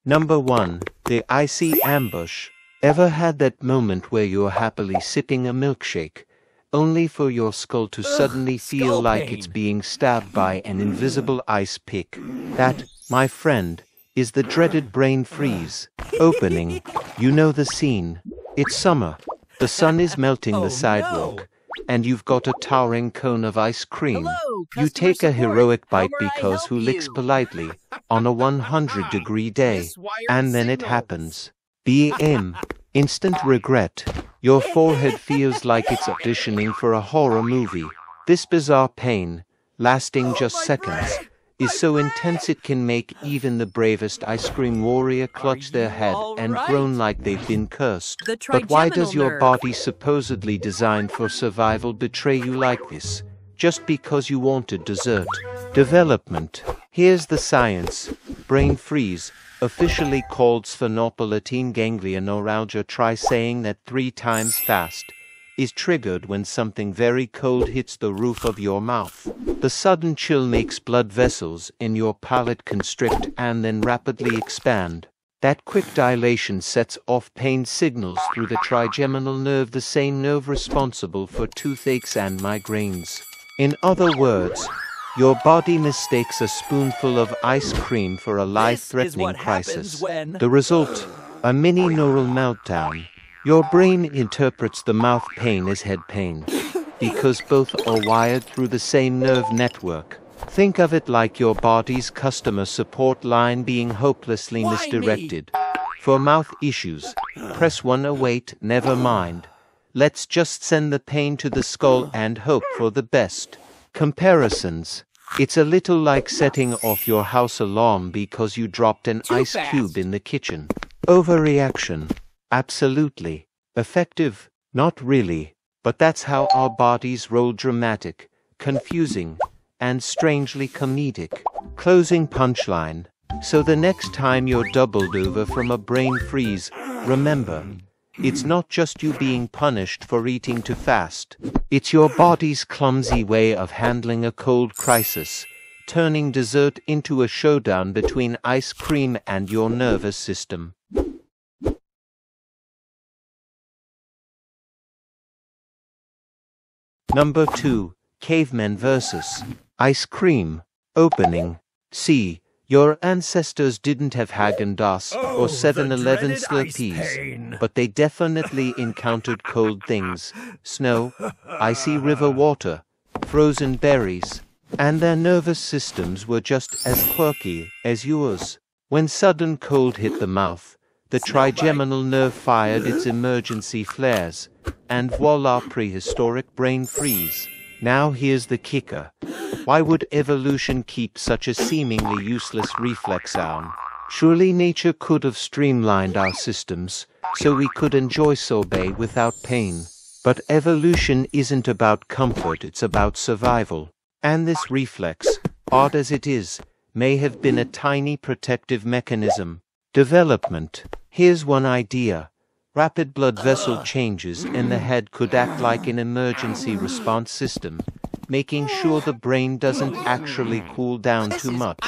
Number 1. The icy ambush. Ever had that moment where you're happily sipping a milkshake, only for your skull to suddenly feel like it's being stabbed by an invisible ice pick? That, my friend, is the dreaded brain freeze. Opening. You know the scene. It's summer. The sun is melting the sidewalk, and you've got a towering cone of ice cream. You take a heroic bite because who licks politely on a 100-degree day? And then it happens. BM. Instant regret. Your forehead feels like it's auditioning for a horror movie. This bizarre pain, lasting just seconds, is so intense it can make even the bravest ice cream warrior clutch their head and groan like they've been cursed. But why does your body, supposedly designed for survival, betray you like this? Just because you wanted dessert? Development. Here's the science. Brain freeze, officially called sphenopalatine ganglion neuralgia. Try saying that 3 times fast. Is triggered when something very cold hits the roof of your mouth. The sudden chill makes blood vessels in your palate constrict and then rapidly expand. That quick dilation sets off pain signals through the trigeminal nerve, the same nerve responsible for toothaches and migraines. In other words, your body mistakes a spoonful of ice cream for a life-threatening crisis. The result? A mini neural meltdown. Your brain interprets the mouth pain as head pain, because both are wired through the same nerve network. Think of it like your body's customer support line being hopelessly misdirected. For mouth issues, press 1. Oh wait, never mind. Let's just send the pain to the skull and hope for the best. Comparisons. It's a little like setting off your house alarm because you dropped an ice cube in the kitchen. Overreaction. Absolutely. Effective? Not really. But that's how our bodies roll: dramatic, confusing, and strangely comedic. Closing punchline. So the next time you're doubled over from a brain freeze, remember, it's not just you being punished for eating too fast. It's your body's clumsy way of handling a cold crisis, turning dessert into a showdown between ice cream and your nervous system. Number 2. Cavemen versus ice cream. Opening. See, your ancestors didn't have Häagen-Dazs or 7-Eleven Slurpees, but they definitely encountered cold things: snow, icy river water, frozen berries, and their nervous systems were just as quirky as yours. When sudden cold hit the mouth, the trigeminal nerve fired its emergency flares, and voila, prehistoric brain freeze. Now here's the kicker. Why would evolution keep such a seemingly useless reflex on? Surely nature could have streamlined our systems so we could enjoy sorbet without pain. But evolution isn't about comfort, it's about survival. And this reflex, odd as it is, may have been a tiny protective mechanism. Development. Here's one idea. Rapid blood vessel changes in the head could act like an emergency response system, making sure the brain doesn't actually cool down too much.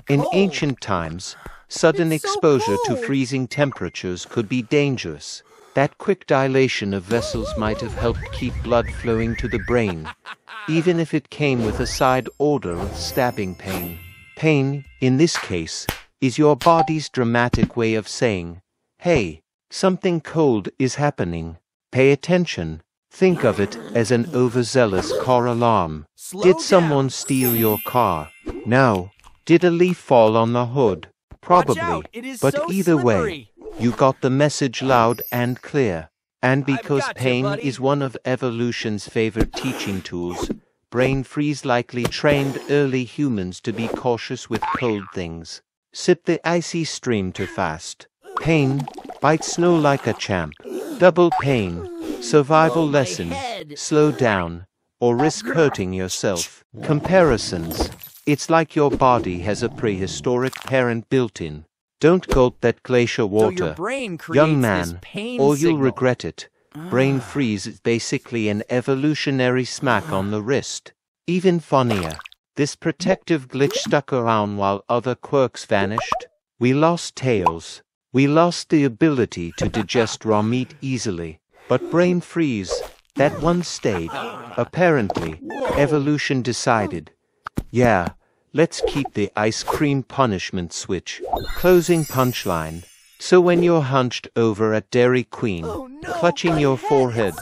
In ancient times, sudden exposure to freezing temperatures could be dangerous. That quick dilation of vessels might have helped keep blood flowing to the brain, even if it came with a side order of stabbing pain. Pain, in this case, is your body's dramatic way of saying, "Hey, something cold is happening. Pay attention." Think of it as an overzealous car alarm. Did someone steal your car? No. Did a leaf fall on the hood? Probably. But either way, you got the message loud and clear. And because pain is one of evolution's favorite teaching tools, brain freeze likely trained early humans to be cautious with cold things. Sip the icy stream too fast. Pain. Bite snow like a champ. Double pain. Survival lesson. Slow down, or risk hurting yourself. Comparisons. It's like your body has a prehistoric parent built in. Don't gulp that glacier water, young man, or you'll regret it. Brain freeze is basically an evolutionary smack on the wrist. Even funnier, this protective glitch stuck around while other quirks vanished. We lost tails. We lost the ability to digest raw meat easily. But brain freeze, that one stayed. Apparently, evolution decided, yeah, let's keep the ice cream punishment switch. Closing punchline. So when you're hunched over at Dairy Queen, clutching your forehead,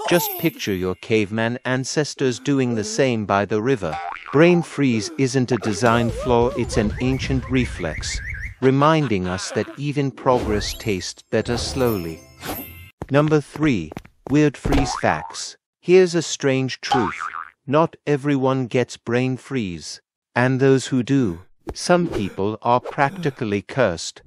just picture your caveman ancestors doing the same by the river. Brain freeze isn't a design flaw, it's an ancient reflex, reminding us that even progress tastes better slowly. Number 3. Weird freeze facts. Here's a strange truth. Not everyone gets brain freeze. And those who do, some people are practically cursed,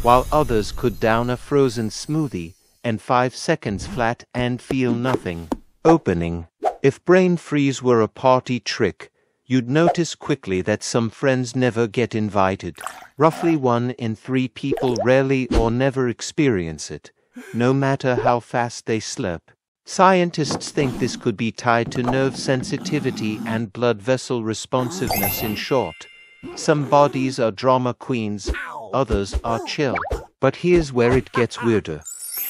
while others could down a frozen smoothie and 5 seconds flat and feel nothing. Opening. If brain freeze were a party trick, you'd notice quickly that some friends never get invited. Roughly 1 in 3 people rarely or never experience it, no matter how fast they slurp. Scientists think this could be tied to nerve sensitivity and blood vessel responsiveness. In short, some bodies are drama queens, others are chill. But here's where it gets weirder.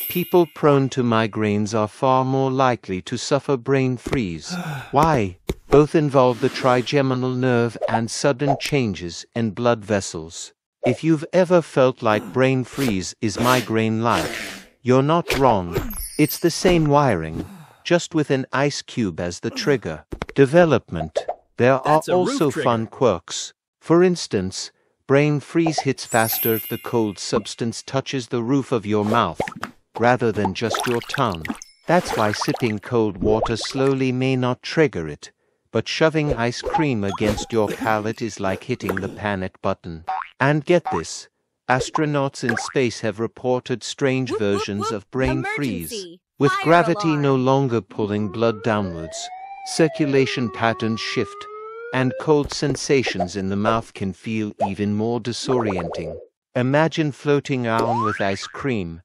People prone to migraines are far more likely to suffer brain freeze. Why? Both involve the trigeminal nerve and sudden changes in blood vessels. If you've ever felt like brain freeze is migraine-like, you're not wrong. It's the same wiring, just with an ice cube as the trigger. Development. There are also fun quirks. For instance, brain freeze hits faster if the cold substance touches the roof of your mouth, rather than just your tongue. That's why sipping cold water slowly may not trigger it, but shoving ice cream against your palate is like hitting the panic button. And get this. Astronauts in space have reported strange versions of brain freeze. With gravity no longer pulling blood downwards, circulation patterns shift, and cold sensations in the mouth can feel even more disorienting. Imagine floating around with ice cream,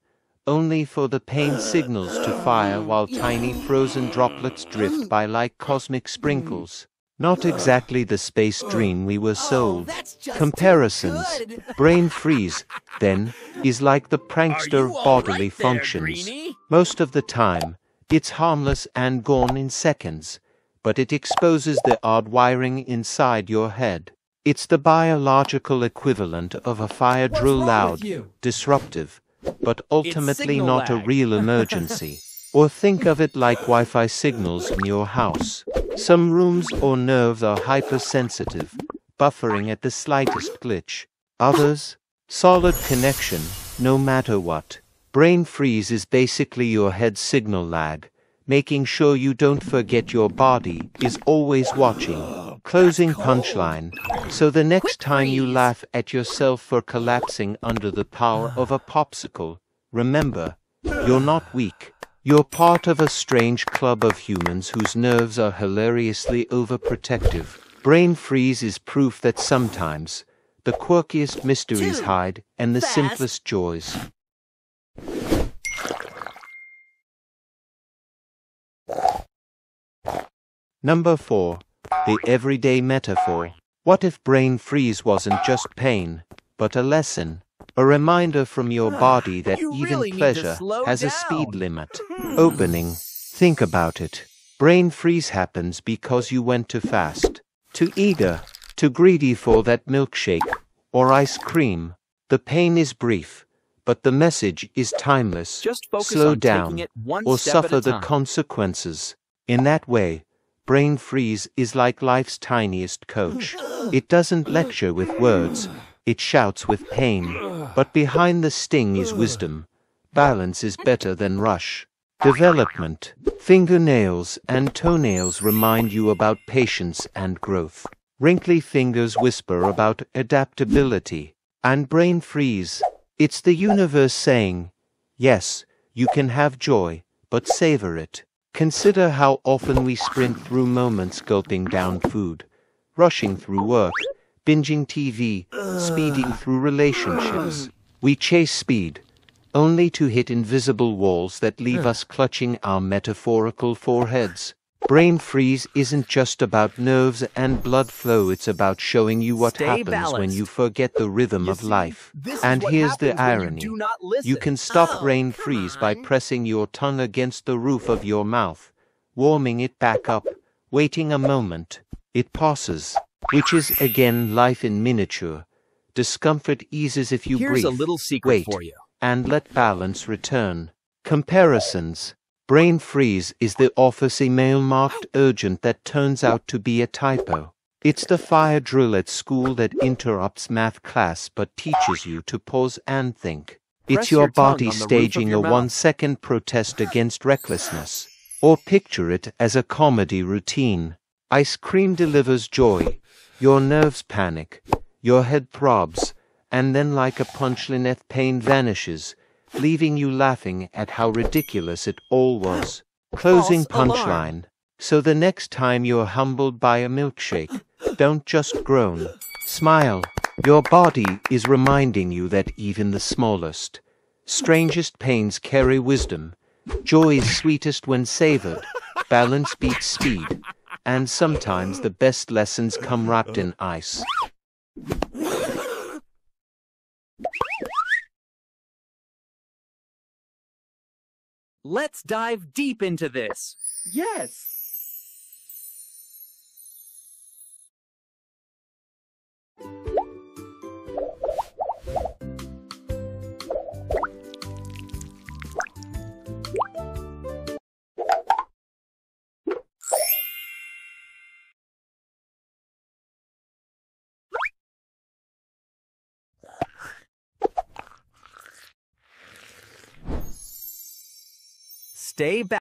only for the pain signals to fire while tiny frozen droplets drift by like cosmic sprinkles. Not exactly the space dream we were sold. Comparisons. Brain freeze, then, is like the prankster of bodily functions. Most of the time, it's harmless and gone in seconds, but it exposes the odd wiring inside your head. It's the biological equivalent of a fire drill, loud, disruptive, but ultimately not a real emergency. Or think of it like Wi-Fi signals in your house. Some rooms or nerves are hypersensitive, buffering at the slightest glitch. Others, solid connection, no matter what. Brain freeze is basically your head's signal lag, making sure you don't forget your body is always watching. Closing punchline. So the next time you laugh at yourself for collapsing under the power of a popsicle, remember, you're not weak. You're part of a strange club of humans whose nerves are hilariously overprotective. Brain freeze is proof that sometimes the quirkiest mysteries hide in the simplest joys. Number 4. The everyday metaphor. What if brain freeze wasn't just pain, but a lesson? A reminder from your body that even pleasure has a speed limit. Opening. Think about it. Brain freeze happens because you went too fast, too eager, too greedy for that milkshake or ice cream. The pain is brief, but the message is timeless. Slow down or suffer the consequences. In that way, brain freeze is like life's tiniest coach. It doesn't lecture with words. It shouts with pain, but behind the sting is wisdom. Balance is better than rush. Development. Fingernails and toenails remind you about patience and growth. Wrinkly fingers whisper about adaptability. And brain freeze. It's the universe saying, yes, you can have joy, but savor it. Consider how often we sprint through moments gulping down food, rushing through work, binging TV, speeding through relationships. We chase speed, only to hit invisible walls that leave us clutching our metaphorical foreheads. Brain freeze isn't just about nerves and blood flow, it's about showing you what happens when you forget the rhythm of life. And here's the irony. You can stop brain freeze by pressing your tongue against the roof of your mouth, warming it back up, waiting a moment. It passes, which is again life in miniature. Discomfort eases if you breathe, Here's a little secret wait, for you. and let balance return. Comparisons. Brain freeze is the office email marked urgent that turns out to be a typo. It's the fire drill at school that interrupts math class but teaches you to pause and think. It's your body staging a 1-second protest against recklessness. Or picture it as a comedy routine. Ice cream delivers joy. Your nerves panic. Your head throbs. And then like a punchline, pain vanishes, leaving you laughing at how ridiculous it all was. Closing punchline. So the next time you're humbled by a milkshake, don't just groan. Smile. Your body is reminding you that even the smallest, strangest pains carry wisdom. Joy is sweetest when savored. Balance beats speed. And sometimes the best lessons come wrapped in ice. Let's dive deep into this. Yes. Stay back.